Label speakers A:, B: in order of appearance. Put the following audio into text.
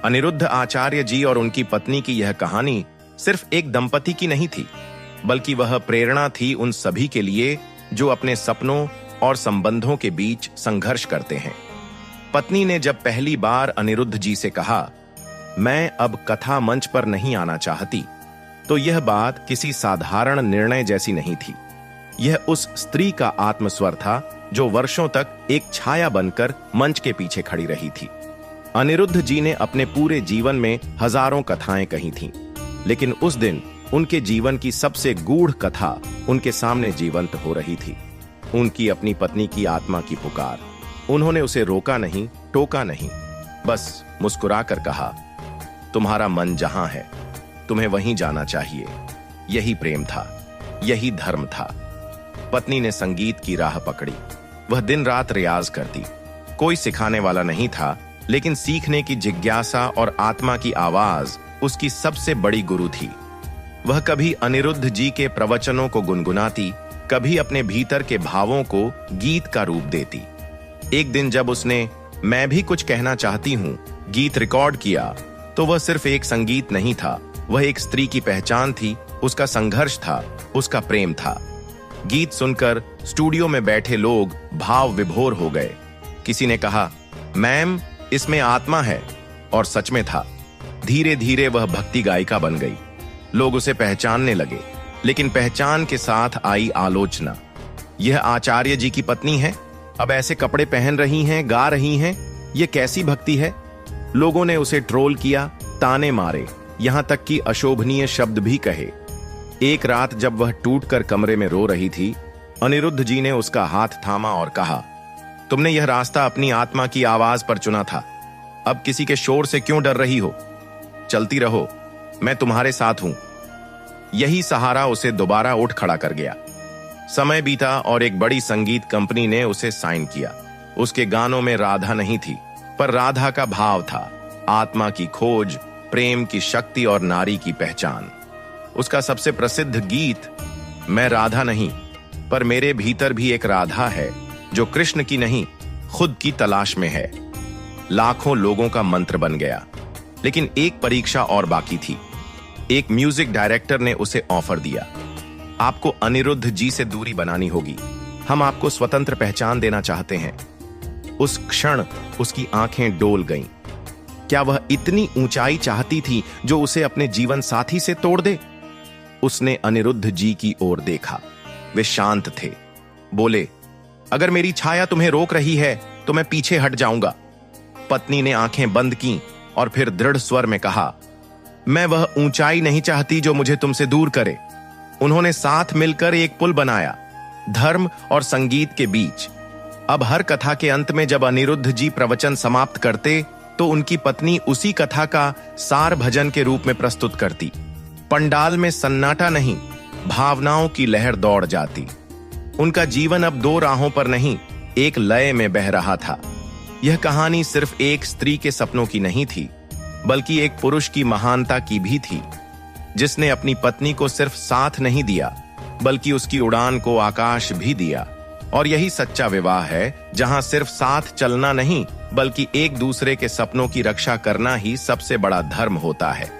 A: अनिरुद्ध आचार्य जी और उनकी पत्नी की यह कहानी सिर्फ एक दंपति की नहीं थी, बल्कि वह प्रेरणा थी उन सभी के लिए जो अपने सपनों और संबंधों के बीच संघर्ष करते हैं। पत्नी ने जब पहली बार अनिरुद्ध जी से कहा, मैं अब कथा मंच पर नहीं आना चाहती, तो यह बात किसी साधारण निर्णय जैसी नहीं थी। यह उस स्त्री का आत्मस्वर था जो वर्षों तक एक छाया बनकर मंच के पीछे खड़ी रही थी। अनिरुद्ध जी ने अपने पूरे जीवन में हजारों कथाएं कही थीं, लेकिन उस दिन उनके जीवन की सबसे गूढ़ कथा उनके सामने जीवंत हो रही थी। उनकी अपनी पत्नी की आत्मा की पुकार। उन्होंने उसे रोका नहीं, टोका नहीं, बस मुस्कुराकर कहा, तुम्हारा मन जहां है तुम्हें वहीं जाना चाहिए। यही प्रेम था, यही धर्म था। पत्नी ने संगीत की राह पकड़ी। वह दिन रात रियाज करती। कोई सिखाने वाला नहीं था, लेकिन सीखने की जिज्ञासा और आत्मा की आवाज उसकी सबसे बड़ी गुरु थी। वह कभी अनिरुद्ध जी के प्रवचनों को गुनगुनाती, कभी अपने भीतर के भावों को गीत का रूप देती। एक दिन जब उसने मैं भी कुछ कहना चाहती हूं गीत रिकॉर्ड किया, तो वह सिर्फ एक संगीत नहीं था, वह एक स्त्री की पहचान थी, उसका संघर्ष था, उसका प्रेम था। गीत सुनकर स्टूडियो में बैठे लोग भाव विभोर हो गए। किसी ने कहा, मैम इसमें आत्मा है, और सच में था। धीरे धीरे वह भक्ति गायिका बन गई। लोग उसे पहचानने लगे, लेकिन पहचान के साथ आई आलोचना। यह आचार्य जी की पत्नी है, अब ऐसे कपड़े पहन रही हैं, गा रही हैं, यह कैसी भक्ति है। लोगों ने उसे ट्रोल किया, ताने मारे, यहां तक कि अशोभनीय शब्द भी कहे। एक रात जब वह टूटकर कमरे में रो रही थी, अनिरुद्ध जी ने उसका हाथ थामा और कहा, तुमने यह रास्ता अपनी आत्मा की आवाज पर चुना था, अब किसी के शोर से क्यों डर रही हो? चलती रहो, मैं तुम्हारे साथ हूं। यही सहारा उसे दोबारा उठ खड़ा कर गया। समय बीता और एक बड़ी संगीत कंपनी ने उसे साइन किया। उसके गानों में राधा नहीं थी, पर राधा का भाव था, आत्मा की खोज, प्रेम की शक्ति और नारी की पहचान। उसका सबसे प्रसिद्ध गीत, मैं राधा नहीं, पर मेरे भीतर भी एक राधा है जो कृष्ण की नहीं, खुद की तलाश में है, लाखों लोगों का मंत्र बन गया। लेकिन एक परीक्षा और बाकी थी। एक म्यूजिक डायरेक्टर ने उसे ऑफर दिया, आपको अनिरुद्ध जी से दूरी बनानी होगी, हम आपको स्वतंत्र पहचान देना चाहते हैं। उस क्षण उसकी आंखें डोल गईं। क्या वह इतनी ऊंचाई चाहती थी जो उसे अपने जीवन साथी से तोड़ दे? उसने अनिरुद्ध जी की ओर देखा। वे शांत थे, बोले, अगर मेरी छाया तुम्हें रोक रही है तो मैं पीछे हट जाऊंगा। पत्नी ने आंखें बंद की और फिर दृढ़ स्वर में कहा, मैं वह ऊंचाई नहीं चाहती जो मुझे तुमसे दूर करे। उन्होंने साथ मिलकर एक पुल बनाया, धर्म और संगीत के बीच। अब हर कथा के अंत में जब अनिरुद्ध जी प्रवचन समाप्त करते, तो उनकी पत्नी उसी कथा का सार भजन के रूप में प्रस्तुत करती। पंडाल में सन्नाटा नहीं, भावनाओं की लहर दौड़ जाती। उनका जीवन अब दो राहों पर नहीं, एक लय में बह रहा था। यह कहानी सिर्फ एक स्त्री के सपनों की नहीं थी, बल्कि एक पुरुष की महानता की भी थी, जिसने अपनी पत्नी को सिर्फ साथ नहीं दिया, बल्कि उसकी उड़ान को आकाश भी दिया। और यही सच्चा विवाह है, जहां सिर्फ साथ चलना नहीं, बल्कि एक दूसरे के सपनों की रक्षा करना ही सबसे बड़ा धर्म होता है।